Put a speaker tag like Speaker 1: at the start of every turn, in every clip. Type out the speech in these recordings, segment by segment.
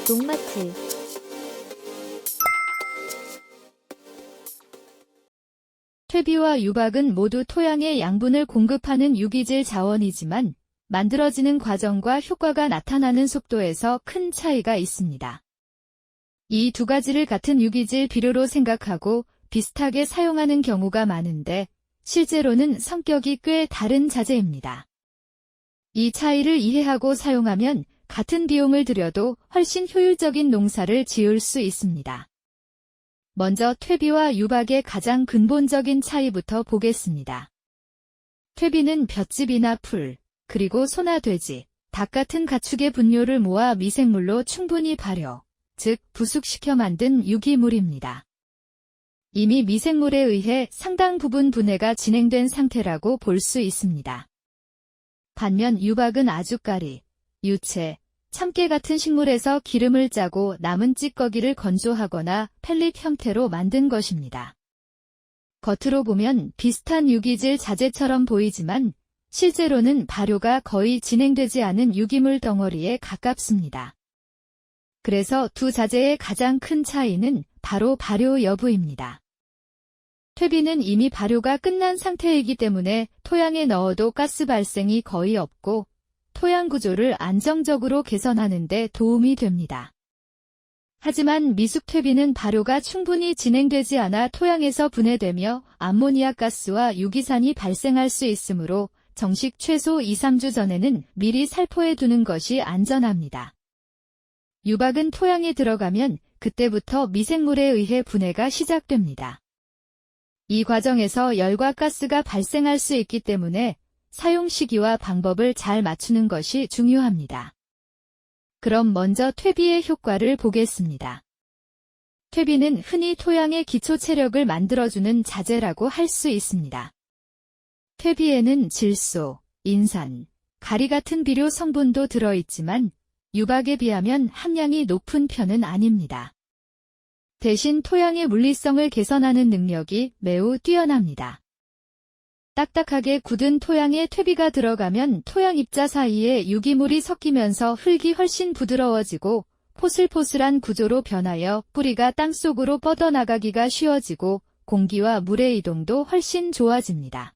Speaker 1: 농마트.
Speaker 2: 퇴비와 유박은 모두 토양에 양분을 공급하는 유기질 자원이지만 만들어지는 과정과 효과가 나타나는 속도에서 큰 차이가 있습니다. 이 두 가지를 같은 유기질 비료로 생각하고 비슷하게 사용하는 경우가 많은데 실제로는 성격이 꽤 다른 자재입니다. 이 차이를 이해하고 사용하면 같은 비용을 들여도 훨씬 효율적인 농사를 지을 수 있습니다. 먼저 퇴비와 유박의 가장 근본적인 차이부터 보겠습니다. 퇴비는 볏짚이나 풀, 그리고 소나 돼지, 닭 같은 가축의 분뇨를 모아 미생물로 충분히 발효, 즉 부숙시켜 만든 유기물입니다. 이미 미생물에 의해 상당 부분 분해가 진행된 상태라고 볼 수 있습니다. 반면 유박은 아주까리, 유채, 참깨 같은 식물에서 기름을 짜고 남은 찌꺼기를 건조하거나 펠릿 형태로 만든 것입니다. 겉으로 보면 비슷한 유기질 자재처럼 보이지만 실제로는 발효가 거의 진행되지 않은 유기물 덩어리에 가깝습니다. 그래서 두 자재의 가장 큰 차이는 바로 발효 여부입니다. 퇴비는 이미 발효가 끝난 상태이기 때문에 토양에 넣어도 가스 발생이 거의 없고 토양 구조를 안정적으로 개선하는 데 도움이 됩니다. 하지만 미숙퇴비는 발효가 충분히 진행되지 않아 토양에서 분해되며 암모니아 가스와 유기산이 발생할 수 있으므로 정식 최소 2-3주 전에는 미리 살포해 두는 것이 안전합니다. 유박은 토양에 들어가면 그때부터 미생물에 의해 분해가 시작됩니다. 이 과정에서 열과 가스가 발생할 수 있기 때문에 사용 시기와 방법을 잘 맞추는 것이 중요합니다. 그럼 먼저 퇴비의 효과를 보겠습니다. 퇴비는 흔히 토양의 기초 체력을 만들어주는 자재라고 할 수 있습니다. 퇴비에는 질소, 인산, 가리 같은 비료 성분도 들어있지만 유박에 비하면 함량이 높은 편은 아닙니다. 대신 토양의 물리성을 개선하는 능력이 매우 뛰어납니다. 딱딱하게 굳은 토양에 퇴비가 들어가면 토양 입자 사이에 유기물이 섞이면서 흙이 훨씬 부드러워지고 포슬포슬한 구조로 변하여 뿌리가 땅속으로 뻗어나가기가 쉬워지고 공기와 물의 이동도 훨씬 좋아집니다.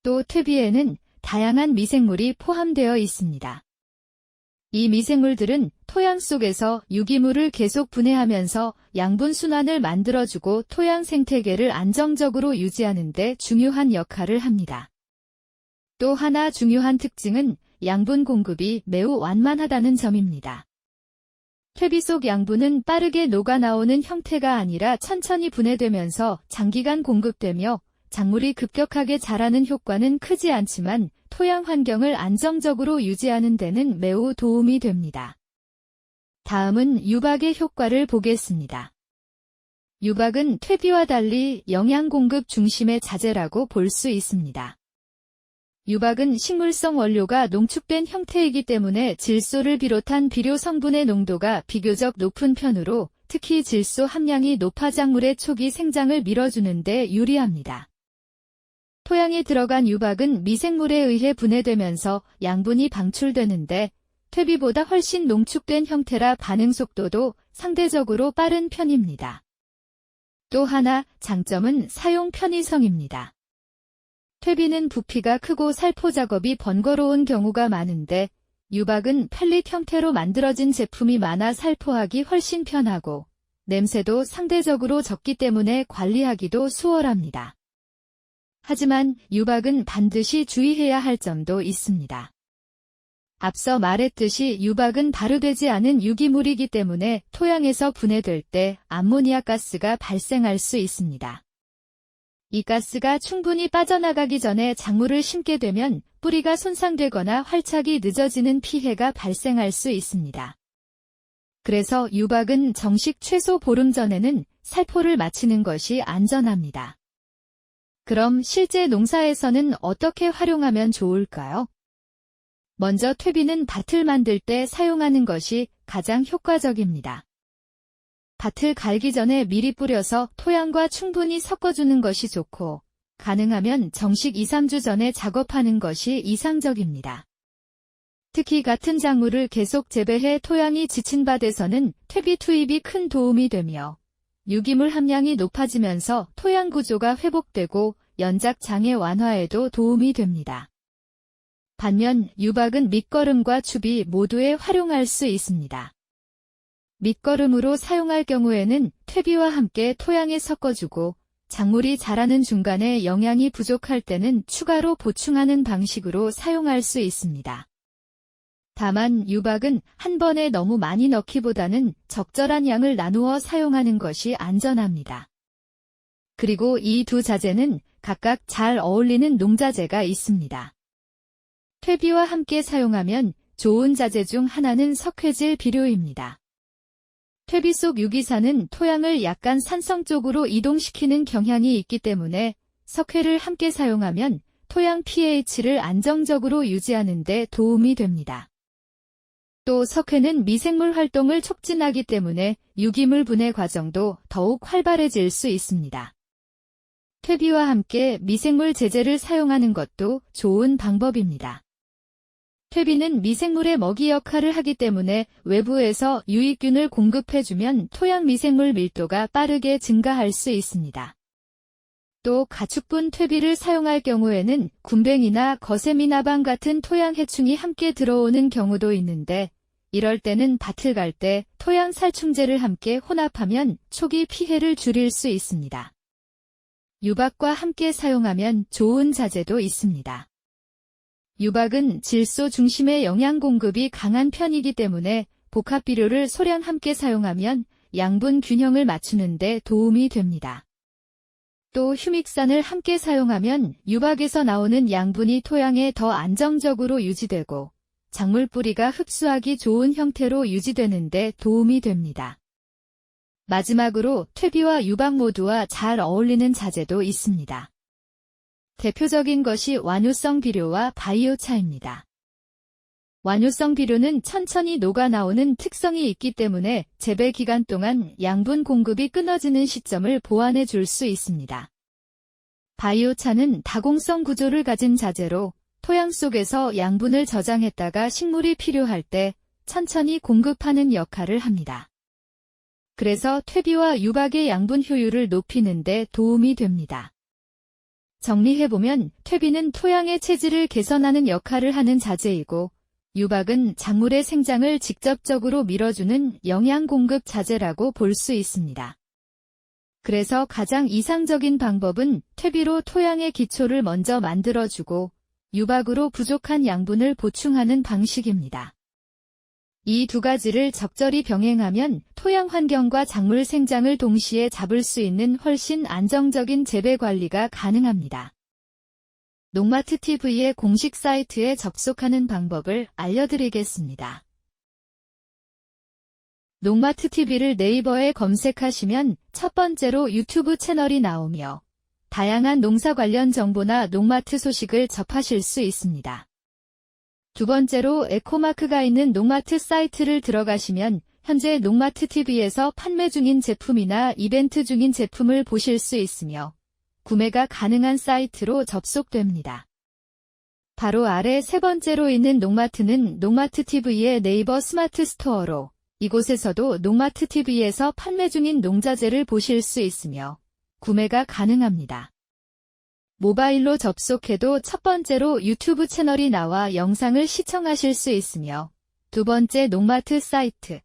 Speaker 2: 또 퇴비에는 다양한 미생물이 포함되어 있습니다. 이 미생물들은 토양 속에서 유기물을 계속 분해하면서 양분 순환을 만들어주고 토양 생태계를 안정적으로 유지하는 데 중요한 역할을 합니다. 또 하나 중요한 특징은 양분 공급이 매우 완만하다는 점입니다. 퇴비 속 양분은 빠르게 녹아나오는 형태가 아니라 천천히 분해되면서 장기간 공급되며 작물이 급격하게 자라는 효과는 크지 않지만 토양 환경을 안정적으로 유지하는 데는 매우 도움이 됩니다. 다음은 유박의 효과를 보겠습니다. 유박은 퇴비와 달리 영양 공급 중심의 자재라고 볼 수 있습니다. 유박은 식물성 원료가 농축된 형태이기 때문에 질소를 비롯한 비료 성분의 농도가 비교적 높은 편으로 특히 질소 함량이 높아 작물의 초기 생장을 밀어주는 데 유리합니다. 토양에 들어간 유박은 미생물에 의해 분해되면서 양분이 방출되는데 퇴비보다 훨씬 농축된 형태라 반응 속도도 상대적으로 빠른 편입니다. 또 하나 장점은 사용 편의성입니다. 퇴비는 부피가 크고 살포 작업이 번거로운 경우가 많은데 유박은 펠릿 형태로 만들어진 제품이 많아 살포하기 훨씬 편하고 냄새도 상대적으로 적기 때문에 관리하기도 수월합니다. 하지만 유박은 반드시 주의해야 할 점도 있습니다. 앞서 말했듯이 유박은 발효되지 않은 유기물이기 때문에 토양에서 분해될 때 암모니아 가스가 발생할 수 있습니다. 이 가스가 충분히 빠져나가기 전에 작물을 심게 되면 뿌리가 손상되거나 활착이 늦어지는 피해가 발생할 수 있습니다. 그래서 유박은 정식 최소 보름 전에는 살포를 마치는 것이 안전합니다. 그럼 실제 농사에서는 어떻게 활용하면 좋을까요? 먼저 퇴비는 밭을 만들 때 사용하는 것이 가장 효과적입니다. 밭을 갈기 전에 미리 뿌려서 토양과 충분히 섞어주는 것이 좋고 가능하면 정식 2-3주 전에 작업하는 것이 이상적입니다. 특히 같은 작물을 계속 재배해 토양이 지친 밭에서는 퇴비 투입이 큰 도움이 되며 유기물 함량이 높아지면서 토양 구조가 회복되고 연작 장애 완화에도 도움이 됩니다. 반면 유박은 밑거름과 추비 모두에 활용할 수 있습니다. 밑거름으로 사용할 경우에는 퇴비와 함께 토양에 섞어주고 작물이 자라는 중간에 영양이 부족할 때는 추가로 보충하는 방식으로 사용할 수 있습니다. 다만 유박은 한 번에 너무 많이 넣기보다는 적절한 양을 나누어 사용하는 것이 안전합니다. 그리고 이 두 자재는 각각 잘 어울리는 농자재가 있습니다. 퇴비와 함께 사용하면 좋은 자재 중 하나는 석회질 비료입니다. 퇴비 속 유기산은 토양을 약간 산성 쪽으로 이동시키는 경향이 있기 때문에 석회를 함께 사용하면 토양 pH를 안정적으로 유지하는 데 도움이 됩니다. 또 석회는 미생물 활동을 촉진하기 때문에 유기물 분해 과정도 더욱 활발해질 수 있습니다. 퇴비와 함께 미생물 제재를 사용하는 것도 좋은 방법입니다. 퇴비는 미생물의 먹이 역할을 하기 때문에 외부에서 유익균을 공급해주면 토양 미생물 밀도가 빠르게 증가할 수 있습니다. 또 가축분 퇴비를 사용할 경우에는 굼벵이나 거세미나방 같은 토양 해충이 함께 들어오는 경우도 있는데 이럴 때는 밭을 갈 때 토양 살충제를 함께 혼합하면 초기 피해를 줄일 수 있습니다. 유박과 함께 사용하면 좋은 자재도 있습니다. 유박은 질소 중심의 영양 공급이 강한 편이기 때문에 복합 비료를 소량 함께 사용하면 양분 균형을 맞추는 데 도움이 됩니다. 또 휴믹산을 함께 사용하면 유박에서 나오는 양분이 토양에 더 안정적으로 유지되고 작물 뿌리가 흡수하기 좋은 형태로 유지되는 데 도움이 됩니다. 마지막으로 퇴비와 유박 모두와 잘 어울리는 자재도 있습니다. 대표적인 것이 완효성 비료와 바이오차입니다. 완효성 비료는 천천히 녹아나오는 특성이 있기 때문에 재배 기간 동안 양분 공급이 끊어지는 시점을 보완해 줄 수 있습니다. 바이오차는 다공성 구조를 가진 자재로 토양 속에서 양분을 저장했다가 식물이 필요할 때 천천히 공급하는 역할을 합니다. 그래서 퇴비와 유박의 양분 효율을 높이는 데 도움이 됩니다. 정리해보면 퇴비는 토양의 체질을 개선하는 역할을 하는 자재이고 유박은 작물의 생장을 직접적으로 밀어주는 영양 공급 자재라고 볼 수 있습니다. 그래서 가장 이상적인 방법은 퇴비로 토양의 기초를 먼저 만들어주고 유박으로 부족한 양분을 보충하는 방식입니다. 이 두 가지를 적절히 병행하면 토양 환경과 작물 생장을 동시에 잡을 수 있는 훨씬 안정적인 재배 관리가 가능합니다. 농마트 TV의 공식 사이트에 접속하는 방법을 알려드리겠습니다. 농마트 TV를 네이버에 검색하시면 첫 번째로 유튜브 채널이 나오며 다양한 농사 관련 정보나 농마트 소식을 접하실 수 있습니다. 두 번째로 에코마크가 있는 농마트 사이트를 들어가시면 현재 농마트 TV에서 판매 중인 제품이나 이벤트 중인 제품을 보실 수 있으며 구매가 가능한 사이트로 접속됩니다. 바로 아래 세 번째로 있는 농마트는 농마트 TV의 네이버 스마트 스토어로 이곳에서도 농마트 TV에서 판매 중인 농자재를 보실 수 있으며 구매가 가능합니다. 모바일로 접속해도 첫 번째로 유튜브 채널이 나와 영상을 시청하실 수 있으며 두 번째 농마트 사이트,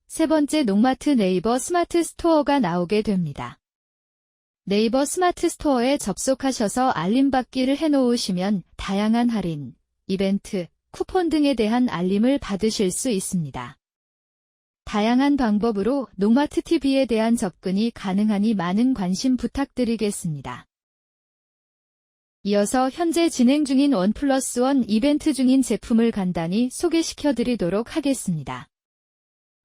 Speaker 2: 세 번째 농마트 네이버 스마트 스토어가 나오게 됩니다. 네이버 스마트 스토어에 접속하셔서 알림받기를 해놓으시면 다양한 할인, 이벤트, 쿠폰 등에 대한 알림을 받으실 수 있습니다. 다양한 방법으로 농마트 TV에 대한 접근이 가능하니 많은 관심 부탁드리겠습니다. 이어서 현재 진행 중인 1+1 이벤트 중인 제품을 간단히 소개시켜드리도록 하겠습니다.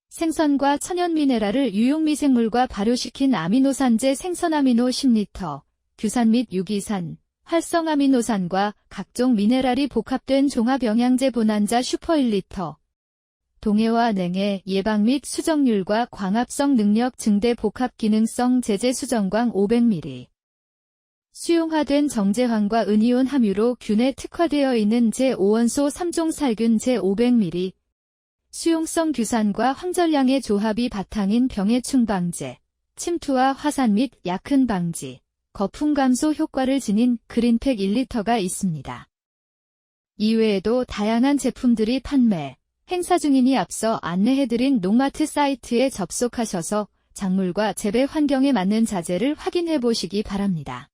Speaker 2: 생선과 천연 미네랄을 유용미생물과 발효시킨 아미노산제 생선아미노 10L, 규산 및 유기산, 활성아미노산과 각종 미네랄이 복합된 종합영양제 본환자 슈퍼 1L, 동해와 냉해 예방 및 수정률과 광합성 능력 증대 복합 기능성 제제 수정광 500ml, 수용화된 정제황과 은이온 함유로 균에 특화되어 있는 제5원소 3종 살균 제500ml, 수용성 규산과 황전량의 조합이 바탕인 병해충 방제, 침투와 화산 및 약흔 방지, 거품 감소 효과를 지닌 그린팩 1리터가 있습니다. 이외에도 다양한 제품들이 판매, 행사 중이니 앞서 안내해드린 농마트 사이트에 접속하셔서 작물과 재배 환경에 맞는 자재를 확인해 보시기 바랍니다.